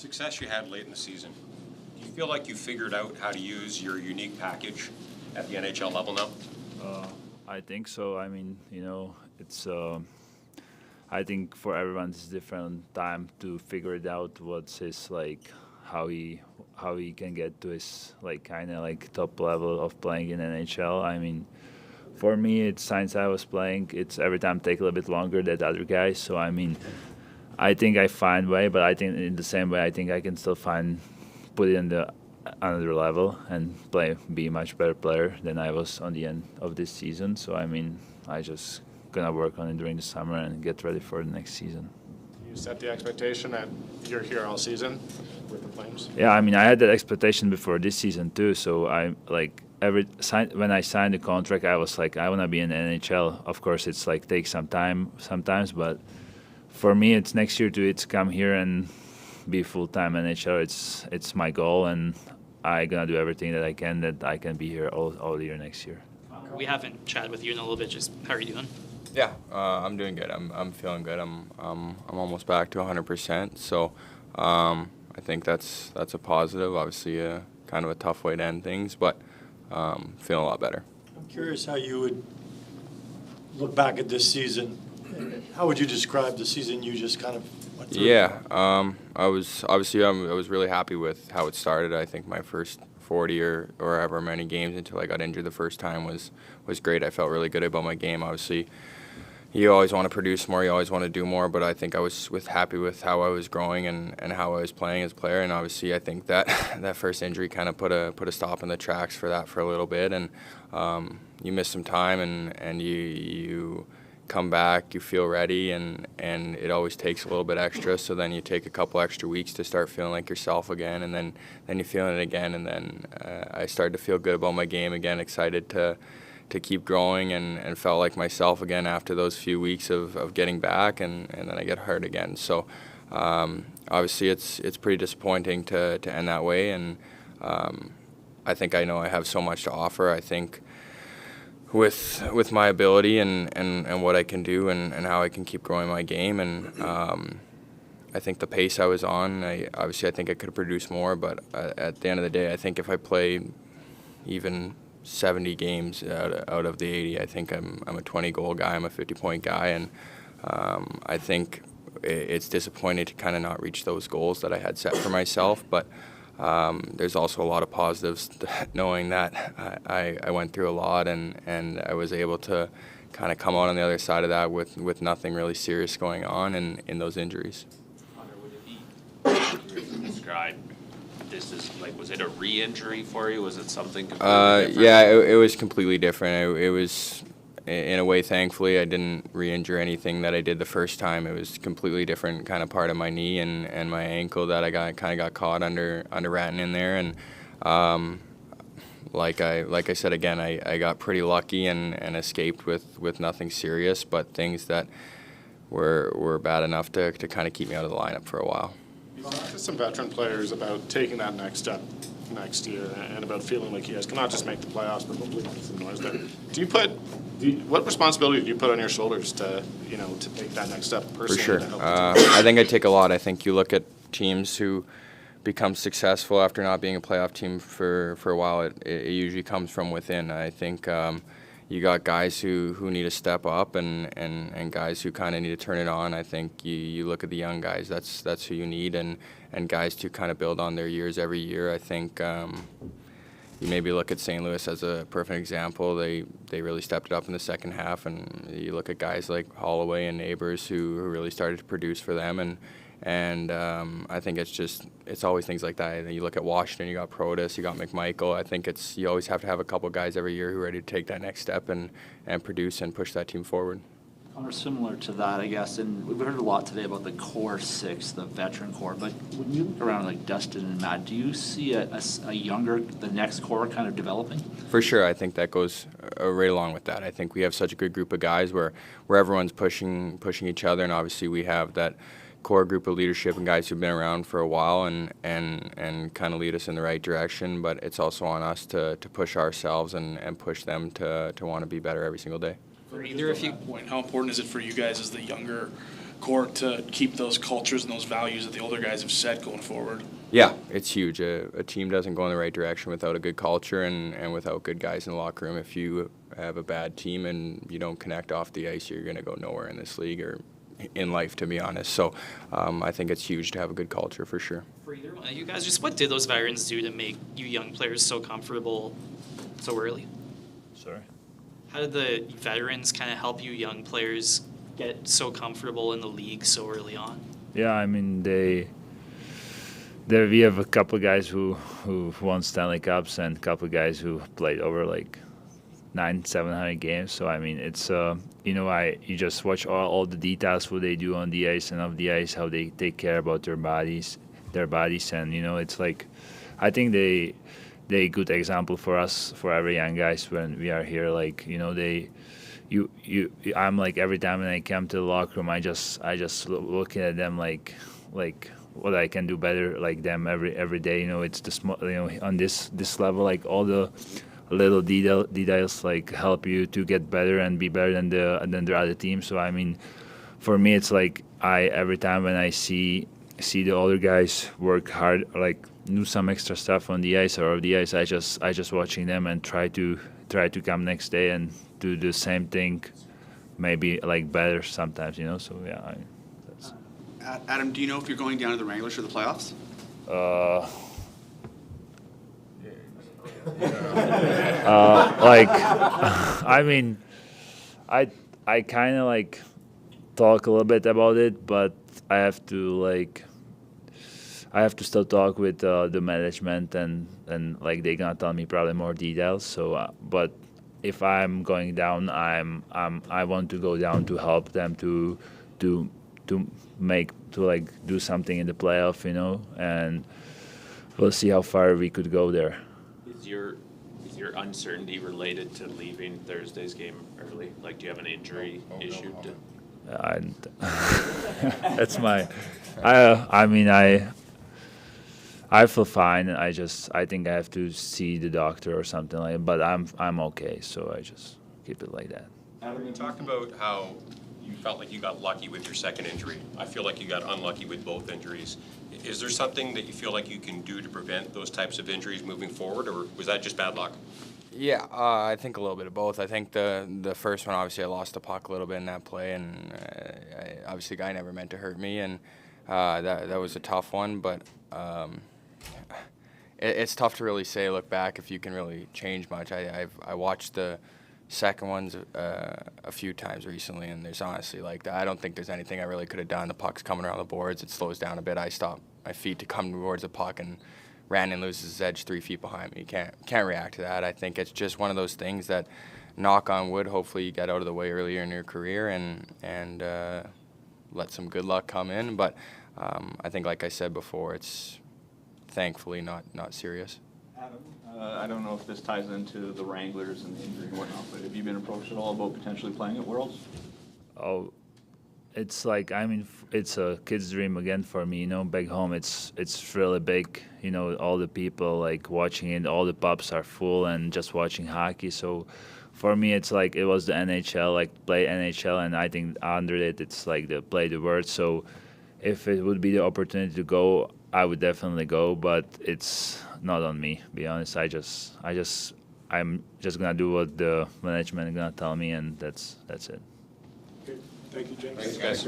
success you had late in the season, do you feel like you figured out how to use your unique package at the NHL level now? I think so. I mean, it's. I think for everyone it's different time to figure it out. What's his how he can get to his kind of top level of playing in NHL. I mean, for me, it's since I was playing, it's every time take a little bit longer than the other guys. So I mean, I think I find way, but I think in the same way, I think I can still put it in the another level and be a much better player than I was on the end of this season. So I mean, I just gonna work on it during the summer and get ready for the next season. You set the expectation that you're here all season with the Flames? Yeah, I mean, I had that expectation before this season too. So I when I signed the contract, I was like, I want to be in the NHL. Of course, it's takes some time sometimes, but for me, it's next year to come here and be full-time NHL. It's my goal, and I'm gonna do everything that I can be here all year next year. We haven't chatted with you in a little bit. Just how are you doing? Yeah, I'm doing good. I'm feeling good. I'm almost back to 100%. So I think that's a positive. Obviously, kind of a tough way to end things, but feeling a lot better. I'm curious how you would look back at this season. How would you describe the season you just kind of went through? Yeah, I was really happy with how it started. I think my first 40 or however many games until I got injured the first time was great. I felt really good about my game. Obviously, you always want to produce more, you always want to do more, but I think I was happy with how I was growing and how I was playing as a player. And obviously, I think that first injury kind of put a stop in the tracks for that for a little bit. And you miss some time, and you come back, you feel ready, and it always takes a little bit extra. So then you take a couple extra weeks to start feeling like yourself again, and then you're feeling it again. And then I started to feel good about my game again, excited to keep growing, and felt like myself again after those few weeks of getting back, and then I get hurt again. So obviously it's pretty disappointing to end that way, and I think I know I have so much to offer. I think with my ability and what I can do and how I can keep growing my game, and I think the pace I was on, I think I could have produced more, but at the end of the day, I think if I played even 70 games out of the 80, I think I'm a 20-goal guy, I'm a 50-point guy, and I think it's disappointing to kind of not reach those goals that I had set for myself, but there's also a lot of positives knowing that I went through a lot, and I was able to kind of come out on the other side of that with nothing really serious going on in those injuries. Hunter, would it be describe this as was it a re-injury for you? Was it something completely different? Yeah, it was completely different. It was, in a way, thankfully, I didn't re-injure anything that I did the first time. It was completely different kind of part of my knee and my ankle that I got caught under ratting in there. And like I said again, I got pretty lucky and escaped with nothing serious, but things that were bad enough to kind of keep me out of the lineup for a while. You talked to some veteran players about taking that next step next year and about feeling like you guys cannot just make the playoffs, but hopefully make some noise there. What responsibility do you put on your shoulders to take that next step personally? For sure. To help I think I take a lot. I think you look at teams who become successful after not being a playoff team for a while. It usually comes from within. I think you got guys who need to step up and guys who kind of need to turn it on. I think you look at the young guys, that's who you need, and guys to kind of build on their years every year. I think you maybe look at St. Louis as a perfect example. They really stepped it up in the second half, and you look at guys like Holloway and Neighbors who really started to produce for them, and I think it's always things like that. You look at Washington, you got Protas, you got McMichael. I think you always have to have a couple guys every year who are ready to take that next step and produce and push that team forward. Or similar to that, I guess, and we've heard a lot today about the core six, the veteran core, but when you look around like Dustin and Matt, do you see the next core kind of developing? For sure, I think that goes right along with that. I think we have such a good group of guys where everyone's pushing each other, and obviously we have that core group of leadership and guys who've been around for a while and kind of lead us in the right direction, but it's also on us to push ourselves and push them to want to be better every single day. For either of you, how important is it for you guys as the younger court to keep those cultures and those values that the older guys have set going forward? Yeah, it's huge. A team doesn't go in the right direction without a good culture and without good guys in the locker room. If you have a bad team and you don't connect off the ice, you're going to go nowhere in this league or in life, to be honest. So I think it's huge to have a good culture for sure. For either one of you guys, just what did those veterans do to make you young players so comfortable so early? Sorry. How did the veterans kind of help you young players get so comfortable in the league so early on? Yeah, I mean we have a couple guys who won Stanley Cups and a couple guys who played over like 700 games. So I mean, it's you just watch all the details what they do on the ice and off the ice, how they take care about their bodies, and it's like, I think they good example for us, for every young guys when we are here. Like I'm like, every time when I come to the locker room, I just looking at them like what I can do better like them every day. It's the small, on this level, like all the little details like help you to get better and be better than the other team. So I mean, for me, it's like every time when I see the older guys work hard, like do some extra stuff on the ice or off the ice, I just watching them and try to come next day and do the same thing, maybe like better sometimes. So yeah. That's. Adam, do you know if you're going down to the Wranglers for the playoffs? Like, I mean, I kind of like talk a little bit about it, but I have to still talk with the management and like they gonna tell me probably more details. So, but if I'm going down, I want to go down to help them to do something in the playoff, and we'll see how far we could go there. Is your uncertainty related to leaving Thursday's game early? Like, do you have an injury issue? That's my. I feel fine. I think I have to see the doctor or something like that. But I'm okay. So I just keep it like that. You talked about how you felt like you got lucky with your second injury. I feel like you got unlucky with both injuries. Is there something that you feel like you can do to prevent those types of injuries moving forward, or was that just bad luck? Yeah, I think a little bit of both. I think the first one, obviously, I lost the puck a little bit in that play, and obviously, the guy never meant to hurt me, and that was a tough one. But it's tough to really say, look back, if you can really change much. I watched the second ones a few times recently, and there's honestly like I don't think there's anything I really could have done. The puck's coming around the boards, it slows down a bit. I stop my feet to come towards the puck, and Randon loses his edge 3 feet behind me. You can't react to that. I think it's just one of those things that, knock on wood, hopefully you get out of the way earlier in your career and let some good luck come in. But I think, like I said before, it's thankfully not serious. Adam, I don't know if this ties into the Wranglers and the injury and whatnot, but have you been approached at all about potentially playing at Worlds? Oh, it's like, I mean, it's a kid's dream again for me. Back home it's really big. All the people like watching it, all the pubs are full and just watching hockey. So for me, it's like it was the NHL, like play NHL, and I think under it, it's like the play the word. So if it would be the opportunity to go, I would definitely go, but it's not on me, to be honest. I'm just gonna do what the management is gonna tell me, and that's it. Thank you, James. Thanks, guys.